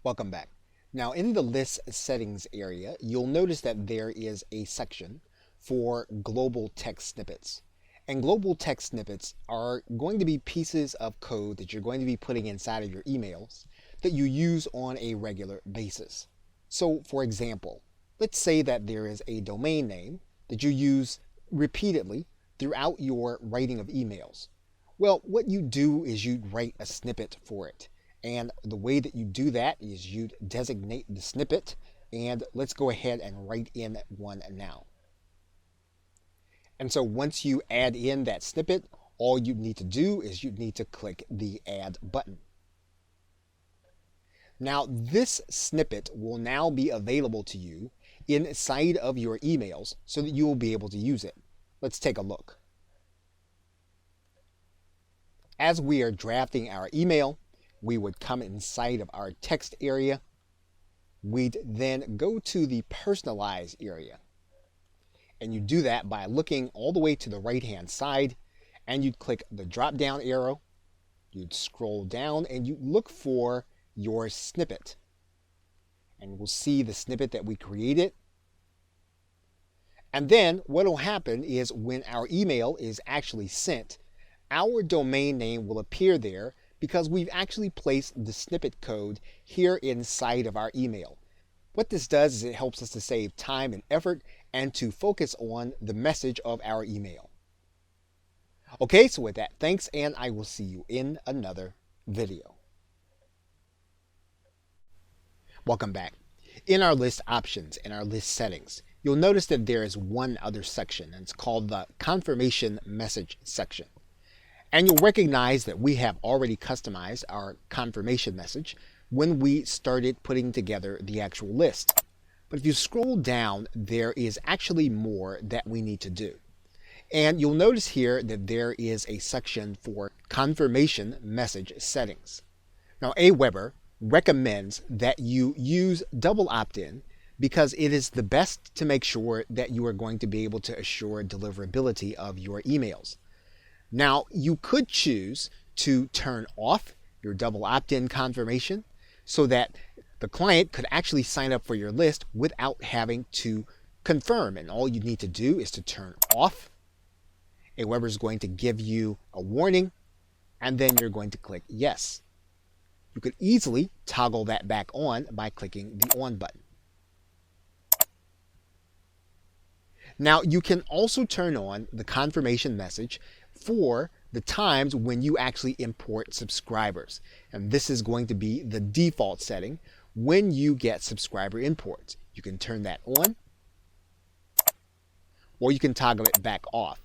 Welcome back. Now in the list settings area, you'll notice that there is a section for global text snippets. And global text snippets are going to be pieces of code that you're going to be putting inside of your emails that you use on a regular basis. So for example, let's say that there is a domain name that you use repeatedly throughout your writing of emails. Well, what you do is you write a snippet for it. And the way that you do that is you designate the snippet, and let's go ahead and write in one now. And so once you add in that snippet, all you need to do is you need to click the add button. Now this snippet will now be available to you inside of your emails so that you will be able to use it. Let's take a look. As we are drafting our email, we would come inside of our text area. We'd then go to the personalize area. And you do that by looking all the way to the right-hand side, and you'd click the drop-down arrow. You'd scroll down and you look for your snippet. And we'll see the snippet that we created. And then what will happen is when our email is actually sent, our domain name will appear there because we've actually placed the snippet code here inside of our email. What this does is it helps us to save time and effort and to focus on the message of our email. Okay, so with that, thanks, and I will see you in another video. Welcome back. In our list options and our list settings, you'll notice that there is one other section, and it's called the confirmation message section. And you'll recognize that we have already customized our confirmation message when we started putting together the actual list. But if you scroll down, there is actually more that we need to do. And you'll notice here that there is a section for confirmation message settings. Now, Aweber recommends that you use double opt-in because it is the best to make sure that you are going to be able to assure deliverability of your emails. Now, you could choose to turn off your double opt-in confirmation so that the client could actually sign up for your list without having to confirm. And all you need to do is to turn off. Aweber is going to give you a warning, and then you're going to click yes. You could easily toggle that back on by clicking the on button. Now, you can also turn on the confirmation message for the times when you actually import subscribers. And this is going to be the default setting when you get subscriber imports. You can turn that on, or you can toggle it back off.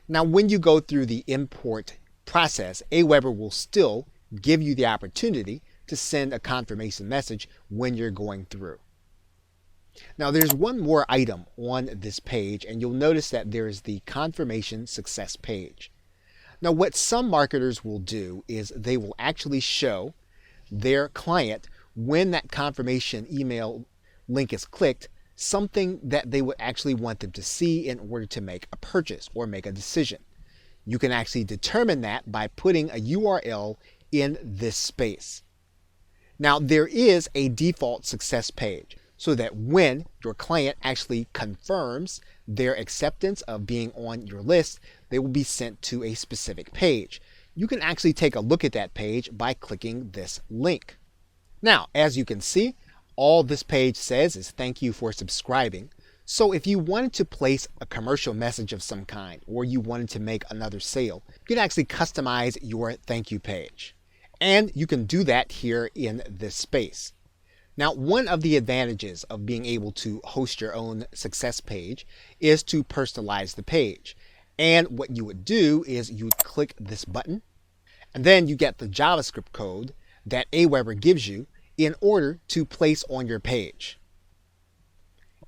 Now, when you go through the import process, Aweber will still give you the opportunity to send a confirmation message when you're going through. Now, there's one more item on this page, and you'll notice that there is the confirmation success page. Now, what some marketers will do is they will actually show their client, when that confirmation email link is clicked, something that they would actually want them to see in order to make a purchase or make a decision. You can actually determine that by putting a URL in this space. Now, there is a default success page, so that when your client actually confirms their acceptance of being on your list, they will be sent to a specific page. You can actually take a look at that page by clicking this link. Now, as you can see, all this page says is thank you for subscribing. So if you wanted to place a commercial message of some kind, or you wanted to make another sale, you can actually customize your thank you page. And you can do that here in this space. Now, one of the advantages of being able to host your own success page is to personalize the page. And what you would do is you would click this button, and then you get the JavaScript code that Aweber gives you in order to place on your page.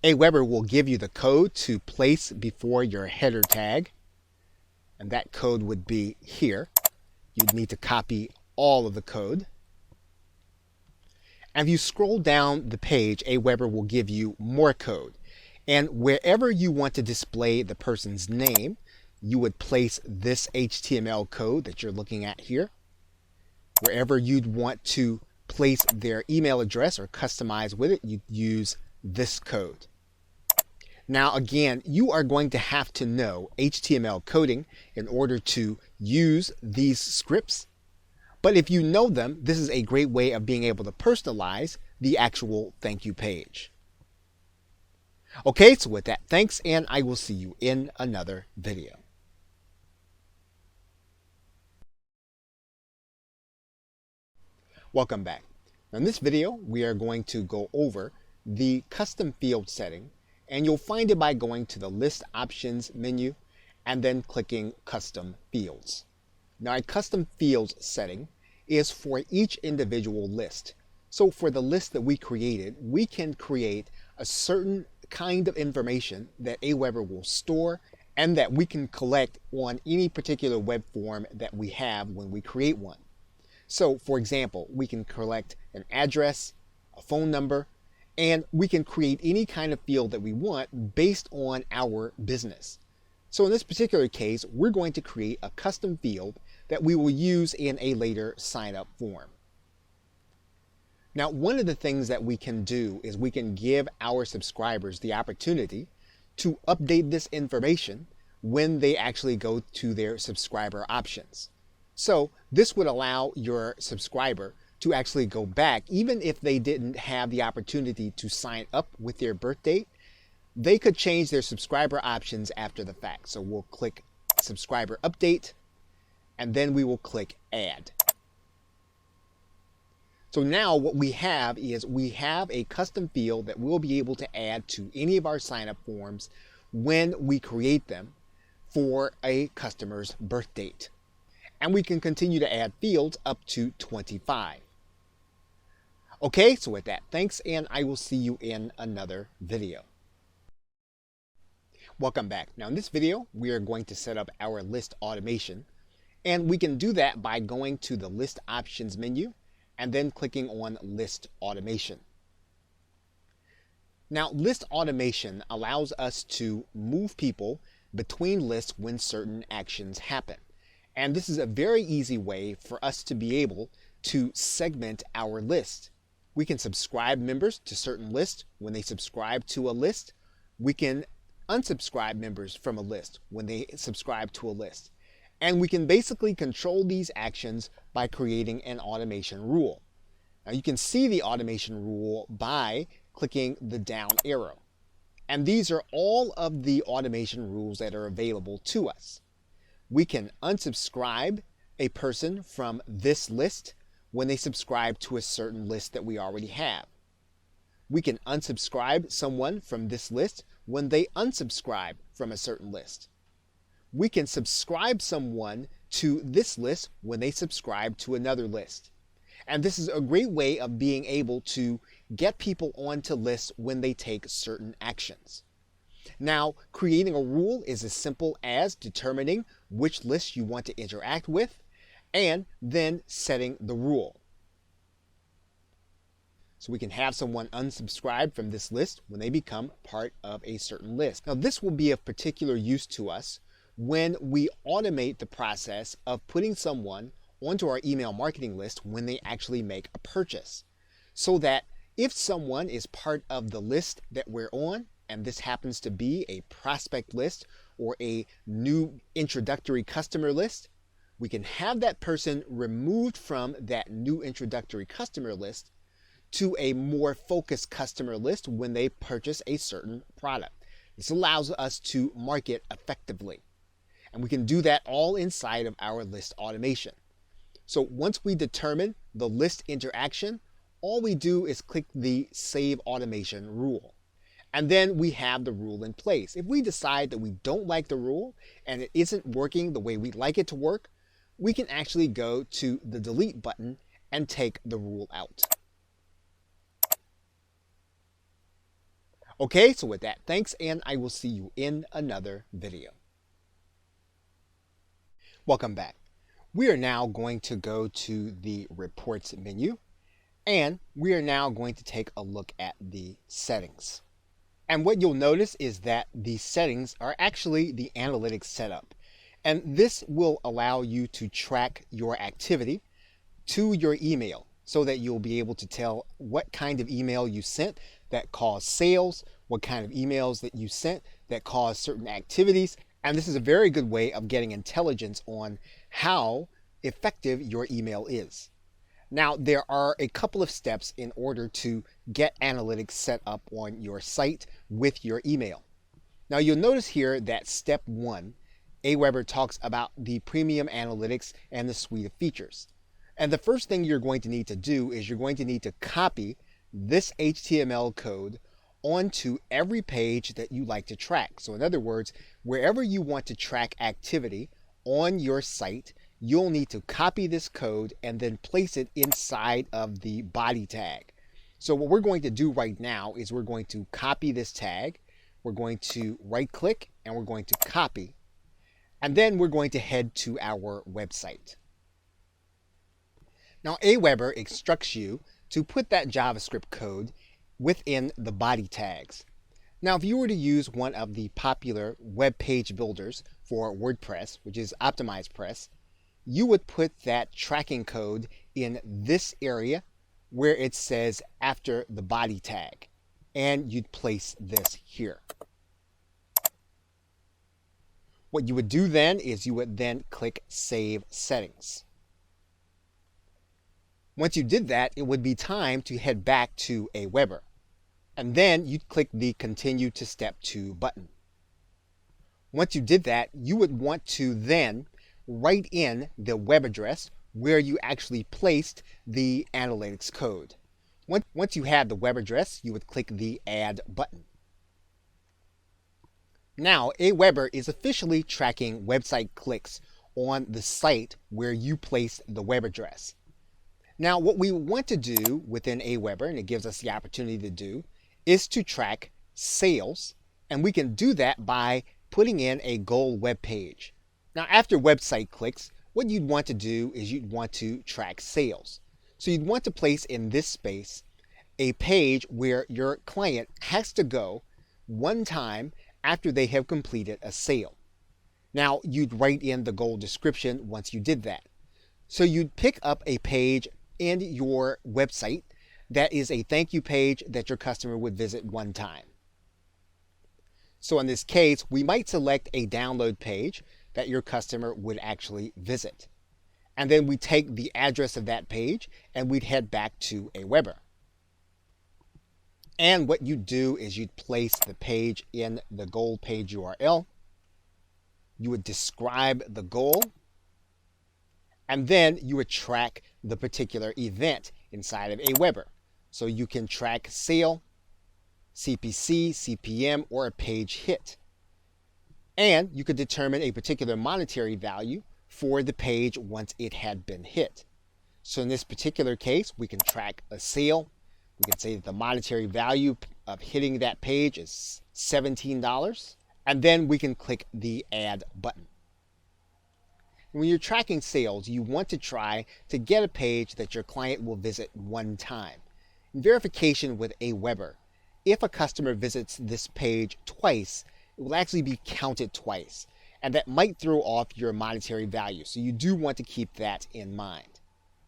Aweber will give you the code to place before your header tag, and that code would be here. You'd need to copy all of the code. And if you scroll down the page, Aweber will give you more code. And wherever you want to display the person's name, you would place this HTML code that you're looking at here. Wherever you'd want to place their email address or customize with it, you use this code. Now again, you are going to have to know HTML coding in order to use these scripts. But if you know them, this is a great way of being able to personalize the actual thank you page. Okay, so with that, thanks, and I will see you in another video. Welcome back. Now in this video, we are going to go over the custom field setting, and you'll find it by going to the List Options menu and then clicking Custom Fields. Now a custom fields setting is for each individual list. So for the list that we created, we can create a certain kind of information that Aweber will store and that we can collect on any particular web form that we have when we create one. So for example, we can collect an address, a phone number, and we can create any kind of field that we want based on our business. So in this particular case, we're going to create a custom field that we will use in a later sign-up form. Now, one of the things that we can do is we can give our subscribers the opportunity to update this information when they actually go to their subscriber options. So this would allow your subscriber to actually go back, even if they didn't have the opportunity to sign up with their birth date, they could change their subscriber options after the fact. So we'll click Subscriber Update, and then we will click Add. So now what we have is we have a custom field that we'll be able to add to any of our sign-up forms when we create them for a customer's birth date. And we can continue to add fields up to 25. Okay, so with that, thanks, and I will see you in another video. Welcome back. Now in this video, we are going to set up our list automation, and we can do that by going to the List Options menu and then clicking on List Automation. Now, list automation allows us to move people between lists when certain actions happen. And this is a very easy way for us to be able to segment our list. We can subscribe members to certain lists when they subscribe to a list. We can unsubscribe members from a list when they subscribe to a list. And we can basically control these actions by creating an automation rule. Now you can see the automation rule by clicking the down arrow. And these are all of the automation rules that are available to us. We can unsubscribe a person from this list when they subscribe to a certain list that we already have. We can unsubscribe someone from this list when they unsubscribe from a certain list. We can subscribe someone to this list when they subscribe to another list. And this is a great way of being able to get people onto lists when they take certain actions. Now, creating a rule is as simple as determining which list you want to interact with and then setting the rule. So we can have someone unsubscribe from this list when they become part of a certain list. Now, this will be of particular use to us when we automate the process of putting someone onto our email marketing list when they actually make a purchase. So that if someone is part of the list that we're on, and this happens to be a prospect list or a new introductory customer list, we can have that person removed from that new introductory customer list to a more focused customer list when they purchase a certain product. This allows us to market effectively. And we can do that all inside of our list automation. So once we determine the list interaction, all we do is click the Save Automation rule. And then we have the rule in place. If we decide that we don't like the rule and it isn't working the way we'd like it to work, we can actually go to the Delete button and take the rule out. Okay, so with that, thanks, and I will see you in another video. Welcome back. We are now going to go to the Reports menu, and we are now going to take a look at the settings. And what you'll notice is that the settings are actually the analytics setup. And this will allow you to track your activity to your email. so that you'll be able to tell what kind of email you sent that caused sales, what kind of emails that you sent that caused certain activities. And this is a very good way of getting intelligence on how effective your email is. Now, there are a couple of steps in order to get analytics set up on your site with your email. Now, you'll notice here that step 1, Aweber talks about the premium analytics and the suite of features. And the first thing you're going to need to do is you're going to need to copy this HTML code onto every page that you like to track. So in other words, wherever you want to track activity on your site, you'll need to copy this code and then place it inside of the body tag. So what we're going to do right now is we're going to copy this tag, we're going to right click, and we're going to copy, and then we're going to head to our website. Now, Aweber instructs you to put that JavaScript code within the body tags. Now, if you were to use one of the popular web page builders for WordPress, which is OptimizePress, you would put that tracking code in this area where it says after the body tag, and you'd place this here. What you would do then is you would then click Save Settings. Once you did that, it would be time to head back to Aweber. And then you'd click the Continue to Step 2 button. Once you did that, you would want to then write in the web address where you actually placed the analytics code. Once you had the web address, you would click the Add button. Now, Aweber is officially tracking website clicks on the site where you placed the web address. Now, what we want to do within Aweber, and it gives us the opportunity to do, is to track sales, and we can do that by putting in a goal web page. Now, after website clicks, what you'd want to do is you'd want to track sales. So you'd want to place in this space a page where your client has to go one time after they have completed a sale. Now, you'd write in the goal description once you did that. So you'd pick up a page in your website that is a thank you page that your customer would visit one time. So in this case, we might select a download page that your customer would actually visit. And then we take the address of that page and we'd head back to Aweber. And what you do is you'd place the page in the goal page URL. You would describe the goal, and then you would track the particular event inside of Aweber. So you can track sale, CPC, CPM, or a page hit. And you could determine a particular monetary value for the page once it had been hit. So in this particular case, we can track a sale. We can say that the monetary value of hitting that page is $17. And then we can click the Add button. When you're tracking sales, you want to try to get a page that your client will visit one time. In verification with Aweber, if a customer visits this page twice, it will actually be counted twice, and that might throw off your monetary value. So you do want to keep that in mind.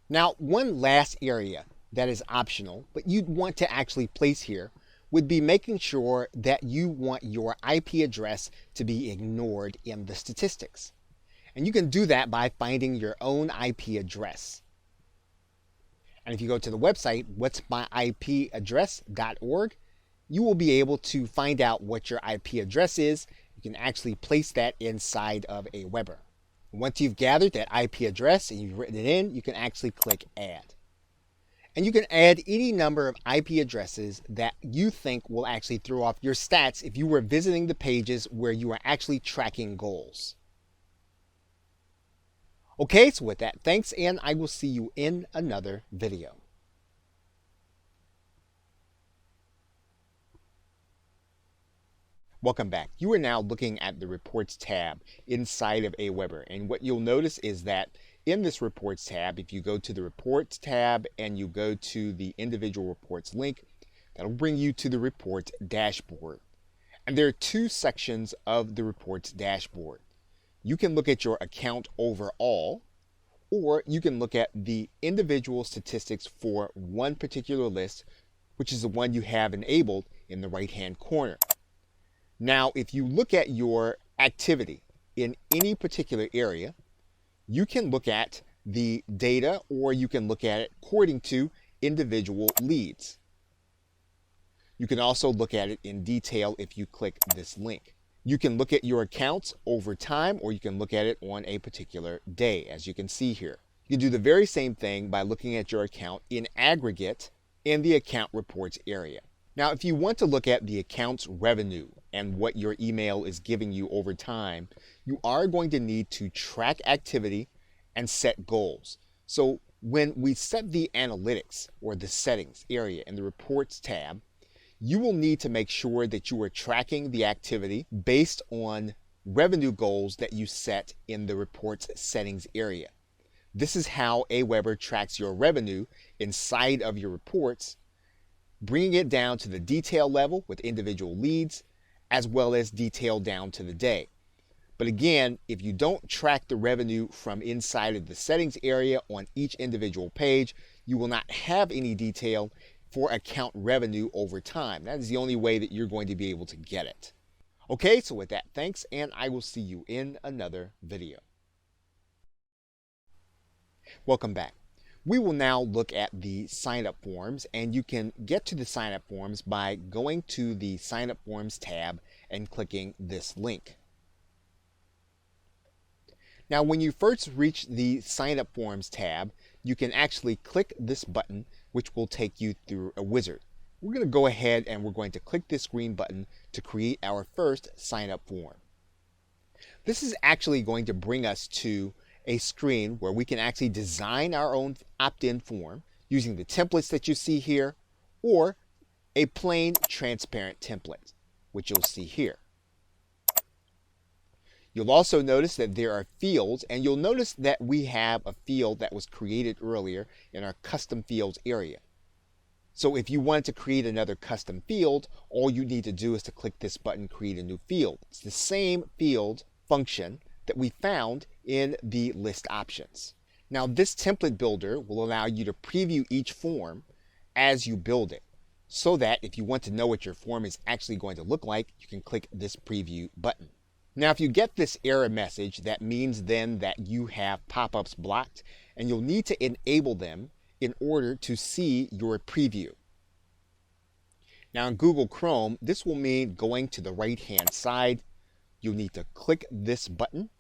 Now, one last area that is optional, but you'd want to actually place here, would be making sure that you want your IP address to be ignored in the statistics. And you can do that by finding your own IP address. And if you go to the website, what'smyipaddress.org, you will be able to find out what your IP address is. You can actually place that inside of Aweber. Once you've gathered that IP address and you've written it in, you can actually click Add. And you can add any number of IP addresses that you think will actually throw off your stats if you were visiting the pages where you are actually tracking goals. Okay, so with that, thanks, and I will see you in another video. Welcome back. You are now looking at the Reports tab inside of Aweber, and what you'll notice is that in this Reports tab, if you go to the Reports tab and you go to the Individual Reports link, that'll bring you to the Reports dashboard. And there are two sections of the Reports dashboard. You can look at your account overall, or you can look at the individual statistics for one particular list, which is the one you have enabled in the right-hand corner. Now, if you look at your activity in any particular area, you can look at the data or you can look at it according to individual leads. You can also look at it in detail if you click this link. You can look at your accounts over time, or you can look at it on a particular day, as you can see here. You can do the very same thing by looking at your account in aggregate in the account reports area. Now, if you want to look at the account's revenue and what your email is giving you over time, you are going to need to track activity and set goals. So when we set the analytics or the settings area in the reports tab, you will need to make sure that you are tracking the activity based on revenue goals that you set in the reports settings area. This is how Aweber tracks your revenue inside of your reports, bringing it down to the detail level with individual leads, as well as detail down to the day. But again, if you don't track the revenue from inside of the settings area on each individual page, you will not have any detail for account revenue over time. That is the only way that you're going to be able to get it. Okay, so with that, thanks, and I will see you in another video. Welcome back. We will now look at the sign-up forms, and you can get to the sign-up forms by going to the sign-up forms tab and clicking this link. Now, when you first reach the sign-up forms tab, you can actually click this button, which will take you through a wizard. We're going to go ahead and we're going to click this green button to create our first sign-up form. This is actually going to bring us to a screen where we can actually design our own opt-in form using the templates that you see here, or a plain transparent template, which you'll see here. You'll also notice that there are fields, and you'll notice that we have a field that was created earlier in our custom fields area. So if you wanted to create another custom field, all you need to do is to click this button, create a new field. It's the same field function that we found in the list options. Now, this template builder will allow you to preview each form as you build it, so that if you want to know what your form is actually going to look like, you can click this preview button. Now, if you get this error message, that means then that you have pop-ups blocked, and you'll need to enable them in order to see your preview. Now, in Google Chrome, this will mean going to the right-hand side. You'll need to click this button,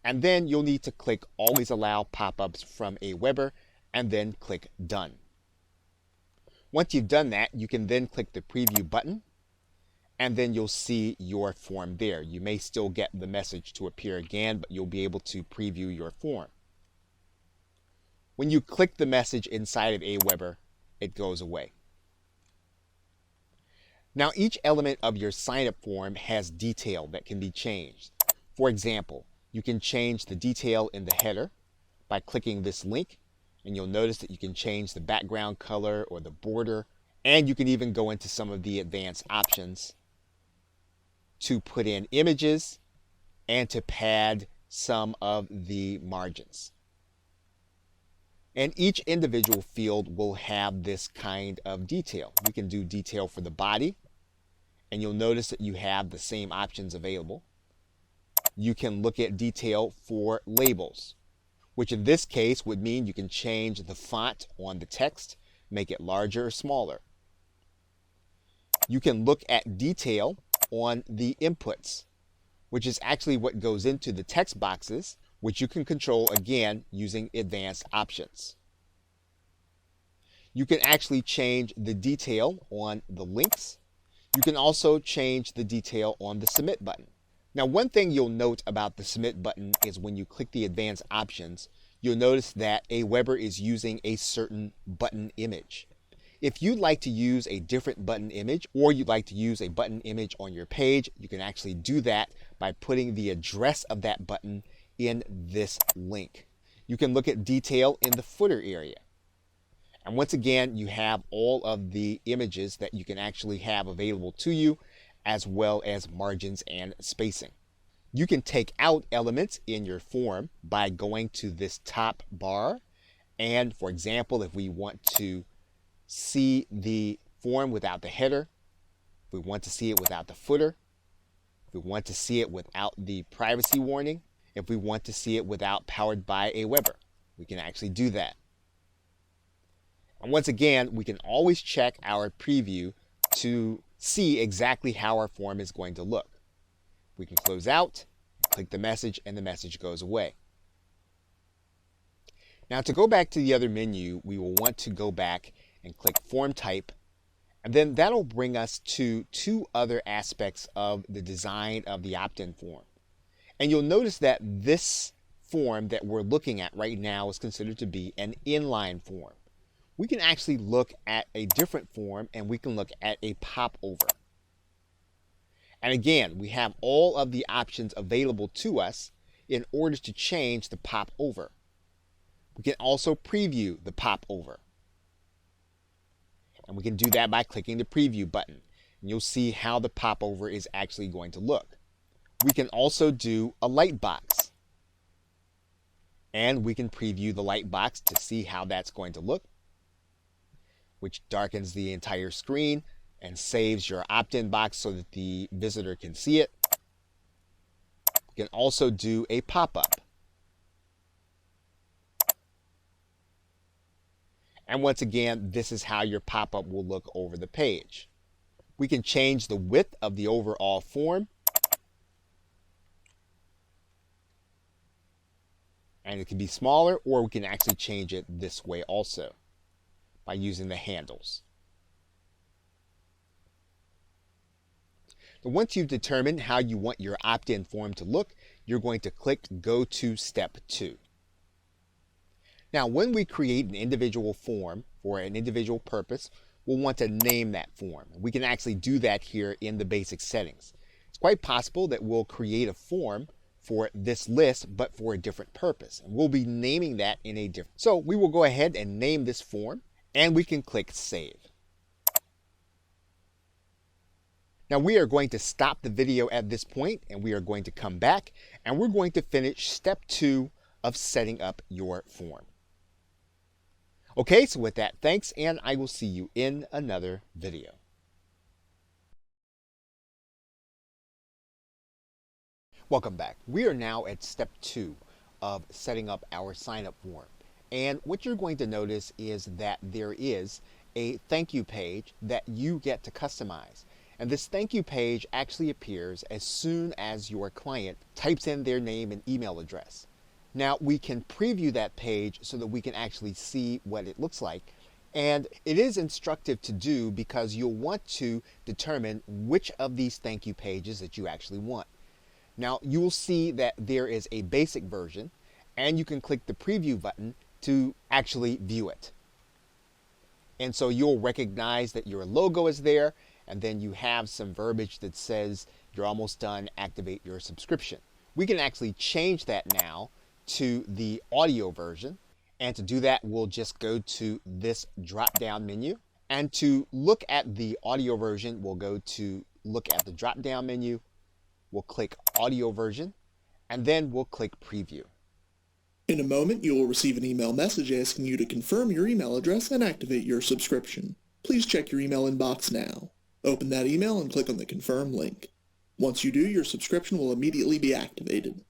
and then you'll need to click Always Allow Pop-ups from Aweber, and then click Done. Once you've done that, you can then click the Preview button, and then you'll see your form there. You may still get the message to appear again, but you'll be able to preview your form. When you click the message inside of Aweber, it goes away. Now, each element of your sign-up form has detail that can be changed. For example, you can change the detail in the header by clicking this link, and you'll notice that you can change the background color or the border, and you can even go into some of the advanced options to put in images and to pad some of the margins. And each individual field will have this kind of detail. We can do detail for the body, and you'll notice that you have the same options available. You can look at detail for labels, which in this case would mean you can change the font on the text, make it larger or smaller. You can look at detail on the inputs, which is actually what goes into the text boxes, which you can control again using advanced options. You can actually change the detail on the links. You can also change the detail on the submit button. Now, one thing you'll note about the submit button is when you click the advanced options, you'll notice that Aweber is using a certain button image. If you'd like to use a different button image, or you'd like to use a button image on your page, you can actually do that by putting the address of that button in this link. You can look at detail in the footer area. And once again, you have all of the images that you can actually have available to you, as well as margins and spacing. You can take out elements in your form by going to this top bar. And for example, if we want to see the form without the header, if we want to see it without the footer, if we want to see it without the privacy warning, if we want to see it without powered by Aweber, we can actually do that. And once again, we can always check our preview to see exactly how our form is going to look. We can close out, click the message, and the message goes away. Now to go back to the other menu, we will want to go back and click Form Type, and then that'll bring us to two other aspects of the design of the opt-in form. And you'll notice that this form that we're looking at right now is considered to be an inline form. We can actually look at a different form, and we can look at a popover. And again, we have all of the options available to us in order to change the popover. We can also preview the popover. And we can do that by clicking the preview button. And you'll see how the popover is actually going to look. We can also do a light box. And we can preview the light box to see how that's going to look, which darkens the entire screen and saves your opt-in box so that the visitor can see it. We can also do a pop-up. And once again, this is how your pop-up will look over the page. We can change the width of the overall form. And it can be smaller, or we can actually change it this way also by using the handles. Now, once you've determined how you want your opt-in form to look, you're going to click Go to Step 2. Now, when we create an individual form for an individual purpose, we'll want to name that form. We can actually do that here in the basic settings. It's quite possible that we'll create a form for this list, but for a different purpose. And we'll be naming that in a different. So we will go ahead and name this form, and we can click Save. Now we are going to stop the video at this point, and we are going to come back, and we're going to finish step 2 of setting up your form. Okay, so with that, thanks, and I will see you in another video. Welcome back. We are now at step 2 of setting up our sign-up form. And what you're going to notice is that there is a thank you page that you get to customize. And this thank you page actually appears as soon as your client types in their name and email address. Now we can preview that page so that we can actually see what it looks like. And it is instructive to do because you'll want to determine which of these thank you pages that you actually want. Now you will see that there is a basic version, and you can click the preview button to actually view it. And so you'll recognize that your logo is there, and then you have some verbiage that says you're almost done, activate your subscription. We can actually change that now to the audio version, and to do that we'll just go to this drop down menu, and to look at the audio version we'll go to look at the drop down menu, we'll click audio version, and then we'll click preview. In a moment, you will receive an email message asking you to confirm your email address and activate your subscription. Please check your email inbox now. Open that email and click on the confirm link. Once you do, your subscription will immediately be activated.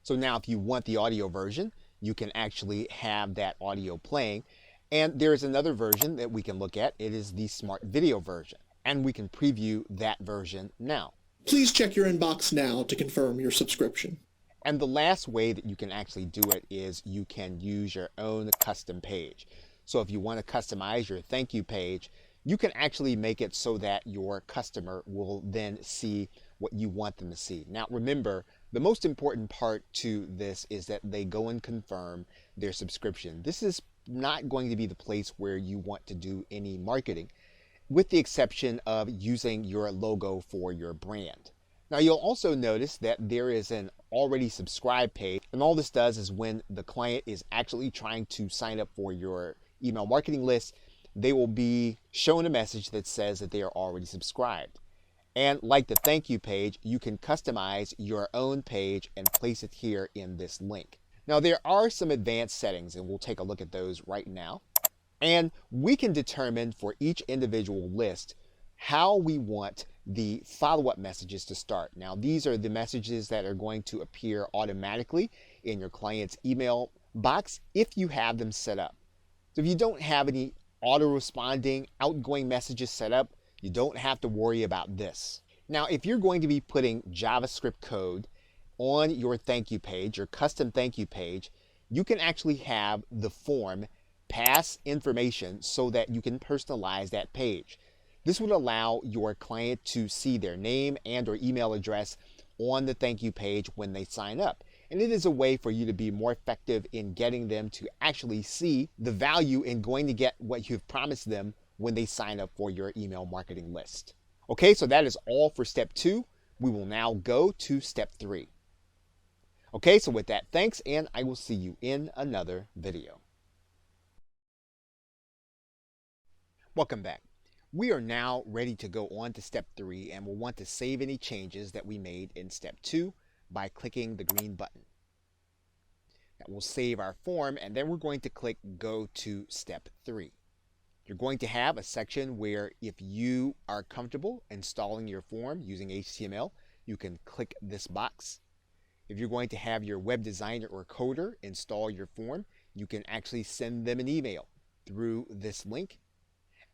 So now if you want the audio version, you can actually have that audio playing. And there is another version that we can look at. It is the smart video version, and we can preview that version now. Please check your inbox now to confirm your subscription. And the last way that you can actually do it is you can use your own custom page. So if you want to customize your thank you page, you can actually make it so that your customer will then see what you want them to see. Now remember, the most important part to this is that they go and confirm their subscription. This is not going to be the place where you want to do any marketing, with the exception of using your logo for your brand. Now you'll also notice that there is an already subscribed page, and all this does is when the client is actually trying to sign up for your email marketing list, they will be shown a message that says that they are already subscribed. And like the thank you page, you can customize your own page and place it here in this link. Now there are some advanced settings and we'll take a look at those right now. And we can determine for each individual list how we want the follow-up messages to start. Now these are the messages that are going to appear automatically in your client's email box if you have them set up. So if you don't have any auto-responding outgoing messages set up, you don't have to worry about this. Now, if you're going to be putting JavaScript code on your thank you page, your custom thank you page, you can actually have the form pass information so that you can personalize that page. This would allow your client to see their name and or email address on the thank you page when they sign up. And it is a way for you to be more effective in getting them to actually see the value in going to get what you've promised them when they sign up for your email marketing list. Okay, so that is all for step 2. We will now go to step 3. Okay, so with that, thanks, and I will see you in another video. Welcome back. We are now ready to go on to step 3, and we'll want to save any changes that we made in step 2 by clicking the green button. That will save our form, and then we're going to click Go to Step 3. You're going to have a section where if you are comfortable installing your form using HTML, you can click this box. If you're going to have your web designer or coder install your form, you can actually send them an email through this link.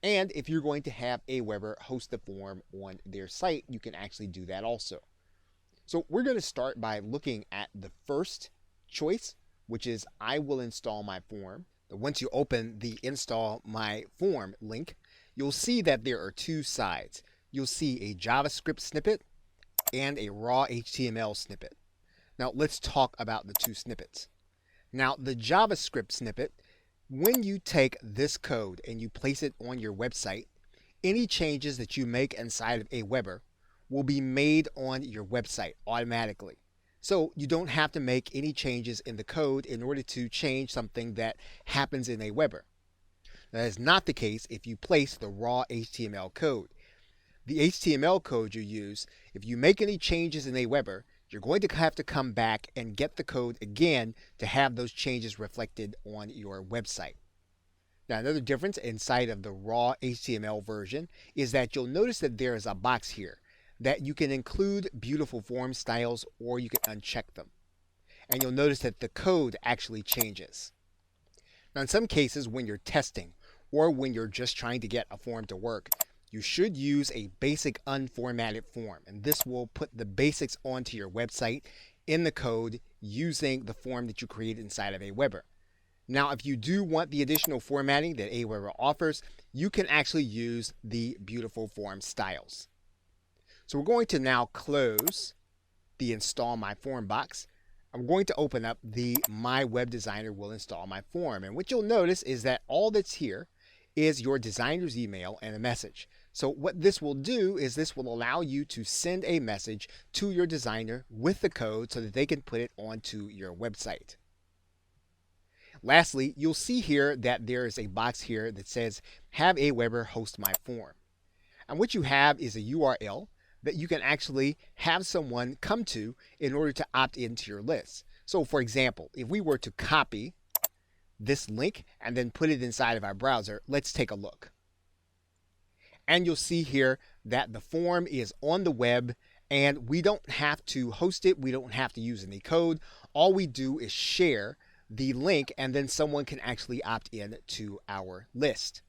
And if you're going to have Aweber host the form on their site, you can actually do that also. So we're going to start by looking at the first choice, which is I will install my form. Once you open the Install My Form link, you'll see that there are two sides. You'll see a JavaScript snippet and a raw HTML snippet. Now let's talk about the two snippets. Now the JavaScript snippet, when you take this code and you place it on your website, any changes that you make inside of Aweber will be made on your website automatically. So you don't have to make any changes in the code in order to change something that happens in Aweber. That is not the case if you place the raw HTML code. The HTML code you use, if you make any changes in Aweber, you're going to have to come back and get the code again to have those changes reflected on your website. Now, another difference inside of the raw HTML version is that you'll notice that there is a box here that you can include beautiful form styles or you can uncheck them. And you'll notice that the code actually changes. Now, in some cases, when you're testing or when you're just trying to get a form to work, you should use a basic unformatted form. And this will put the basics onto your website in the code using the form that you created inside of Aweber. Now, if you do want the additional formatting that Aweber offers, you can actually use the beautiful form styles. So we're going to now close the Install My Form box. I'm going to open up the My Web Designer Will Install My Form. And what you'll notice is that all that's here is your designer's email and a message. So what this will do is this will allow you to send a message to your designer with the code so that they can put it onto your website. Lastly, you'll see here that there is a box here that says have Aweber host my form. And what you have is a URL that you can actually have someone come to in order to opt into your list. So for example, if we were to copy this link and then put it inside of our browser, let's take a look. And you'll see here that the form is on the web and we don't have to host it. We don't have to use any code. All we do is share the link and then someone can actually opt in to our list.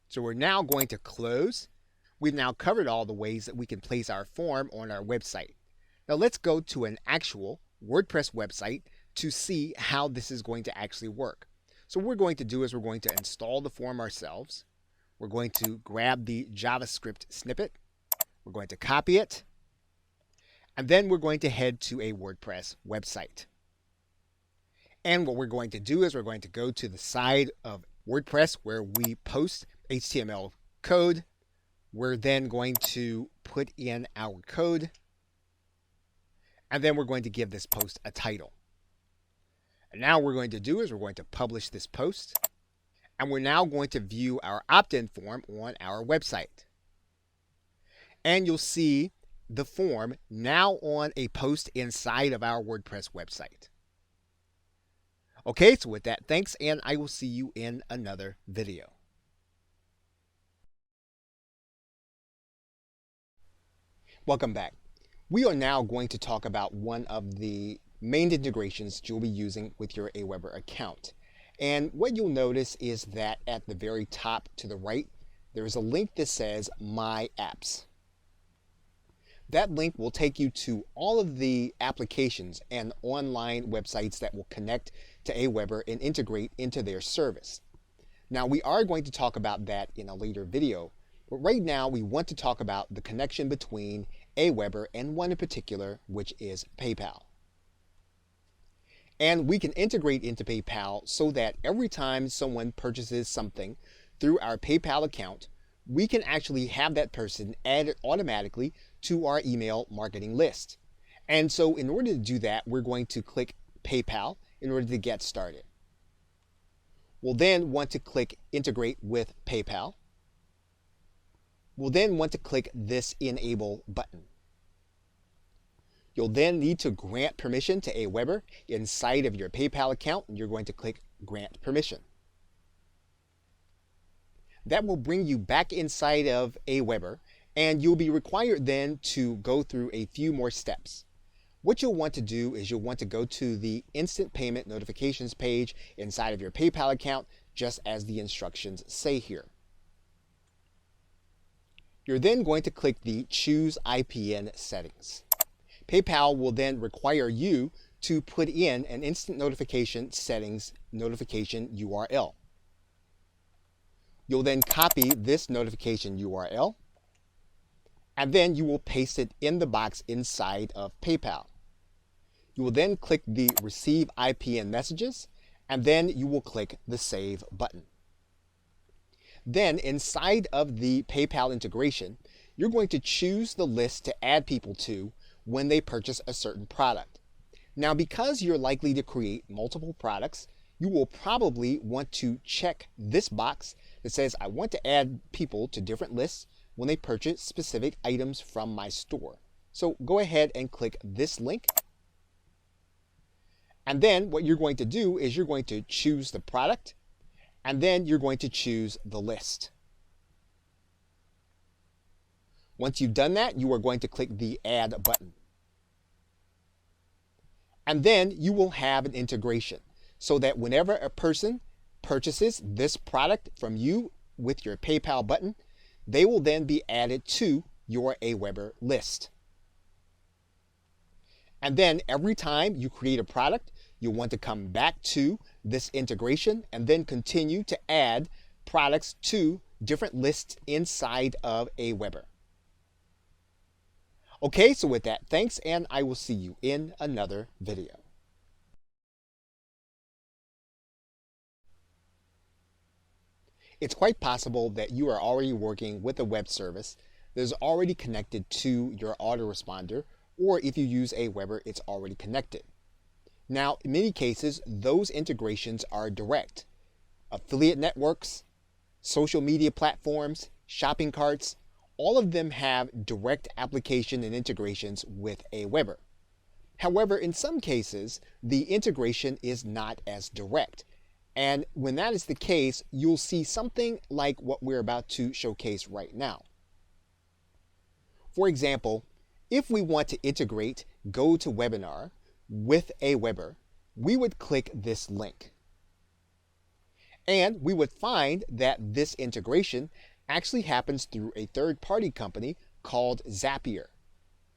So we're now going to close. We've now covered all the ways that we can place our form on our website. Now let's go to an actual WordPress website to see how this is going to actually work. So what we're going to do is we're going to install the form ourselves. We're going to grab the JavaScript snippet. We're going to copy it. And then we're going to head to a WordPress website. And what we're going to do is we're going to go to the side of WordPress where we post HTML code. We're then going to put in our code. And then we're going to give this post a title. And now what we're going to do is we're going to publish this post. And we're now going to view our opt-in form on our website. and you'll see the form now on a post inside of our WordPress website. Okay, so with that, thanks, and I will see you in another video. Welcome back. We are now going to talk about one of the main integrations you'll be using with your Aweber account. And what you'll notice is that at the very top to the right, there is a link that says My Apps. That link will take you to all of the applications and online websites that will connect to Aweber and integrate into their service. Now, we are going to talk about that in a later video, but right now we want to talk about the connection between Aweber and one in particular, which is PayPal. And we can integrate into PayPal so that every time someone purchases something through our PayPal account, we can actually have that person added automatically to our email marketing list. And so in order to do that, we're going to click PayPal in order to get started. We'll then want to click Integrate with PayPal. We'll then want to click this Enable button. You'll then need to grant permission to Aweber inside of your PayPal account, and you're going to click Grant Permission. That will bring you back inside of Aweber, and you'll be required then to go through a few more steps. What you'll want to do is you'll want to go to the Instant Payment Notifications page inside of your PayPal account, just as the instructions say here. You're then going to click the Choose IPN Settings. PayPal will then require you to put in an instant notification settings notification URL. You'll then copy this notification URL, and then you will paste it in the box inside of PayPal. You will then click the Receive IPN Messages, and then you will click the Save button. Then inside of the PayPal integration, you're going to choose the list to add people to when they purchase a certain product. Now, because you're likely to create multiple products, you will probably want to check this box that says, I want to add people to different lists when they purchase specific items from my store. So go ahead and click this link. And then what you're going to do is you're going to choose the product, and then you're going to choose the list. Once you've done that, you are going to click the Add button. And then you will have an integration so that whenever a person purchases this product from you with your PayPal button, they will then be added to your Aweber list. And then every time you create a product, you'll want to come back to this integration and then continue to add products to different lists inside of Aweber. Okay, so with that, thanks, and I will see you in another video. It's quite possible that you are already working with a web service that is already connected to your autoresponder, or if you use Aweber, it's already connected. Now, in many cases, those integrations are direct. Affiliate networks, social media platforms, shopping carts, all of them have direct application and integrations with Aweber. However, in some cases, the integration is not as direct. And when that is the case, you'll see something like what we're about to showcase right now. For example, if we want to integrate GoToWebinar with Aweber, we would click this link. And we would find that this integration actually happens through a third-party company called Zapier.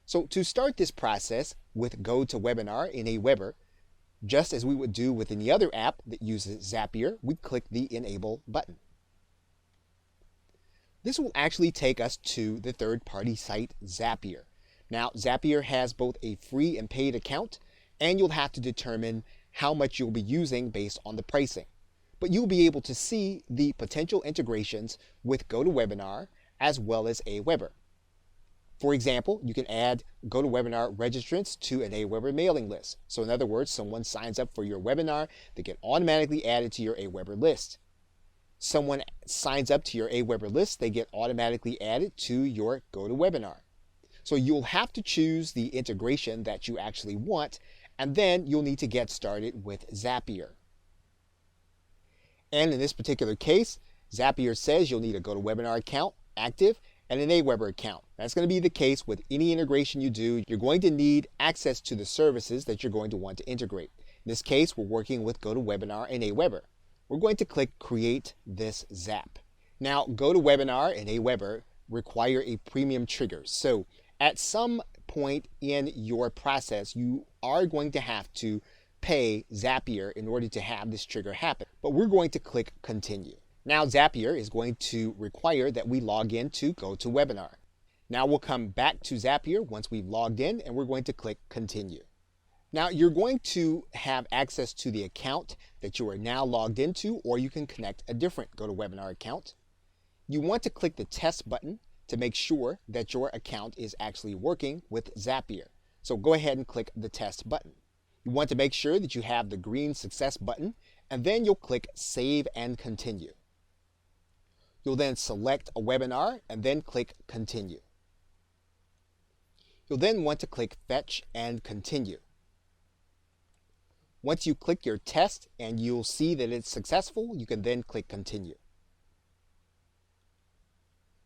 So to start this process with GoToWebinar in Aweber, just as we would do with any other app that uses Zapier, we click the Enable button. This will actually take us to the third-party site Zapier. Now, Zapier has both a free and paid account, and you'll have to determine how much you'll be using based on the pricing. But you'll be able to see the potential integrations with GoToWebinar as well as Aweber. For example, you can add GoToWebinar registrants to an Aweber mailing list. So in other words, someone signs up for your webinar, they get automatically added to your Aweber list. someone signs up to your Aweber list, they get automatically added to your GoToWebinar. So you'll have to choose the integration that you actually want, and then you'll need to get started with Zapier. And in this particular case, Zapier says you'll need a GoToWebinar account active and an Aweber account. That's going to be the case with any integration you do. You're going to need access to the services that you're going to want to integrate. In this case, we're working with GoToWebinar and Aweber. We're going to click Create this Zap. Now, GoToWebinar and Aweber require a premium trigger. So at some point in your process, you are going to have to pay Zapier in order to have this trigger happen. But we're going to click Continue. Now Zapier is going to require that we log in to GoToWebinar. Now we'll come back to Zapier once we've logged in, and we're going to click Continue. Now you're going to have access to the account that you are now logged into, or you can connect a different GoToWebinar account. You want to click the test button to make sure that your account is actually working with Zapier. So go ahead and click the test button. You want to make sure that you have the green success button, and then you'll click Save and Continue. You'll then select a webinar and then click Continue. You'll then want to click Fetch and Continue. Once you click your test and you'll see that it's successful, you can then click Continue.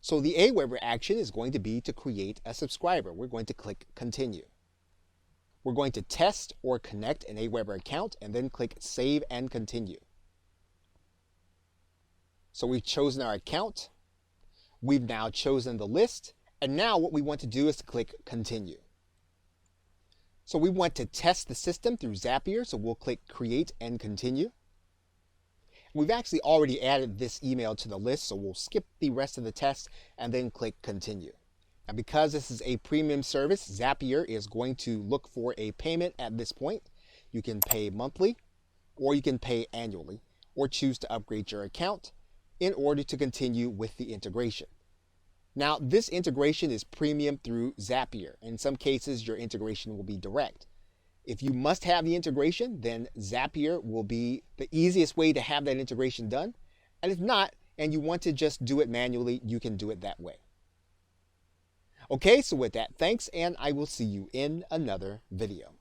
So the Aweber action is going to be to create a subscriber. We're going to click Continue. We're going to test or connect an Aweber account and then click Save and Continue. So we've chosen our account. We've now chosen the list. And now what we want to do is to click Continue. So we want to test the system through Zapier. So we'll click Create and Continue. We've actually already added this email to the list, so we'll skip the rest of the test and then click Continue. Now because this is a premium service, Zapier is going to look for a payment at this point. You can pay monthly, or you can pay annually, or choose to upgrade your account in order to continue with the integration. Now this integration is premium through Zapier. In some cases your integration will be direct. If you must have the integration, then Zapier will be the easiest way to have that integration done. And if not, and you want to just do it manually, you can do it that way. Okay, so with that, thanks, and I will see you in another video.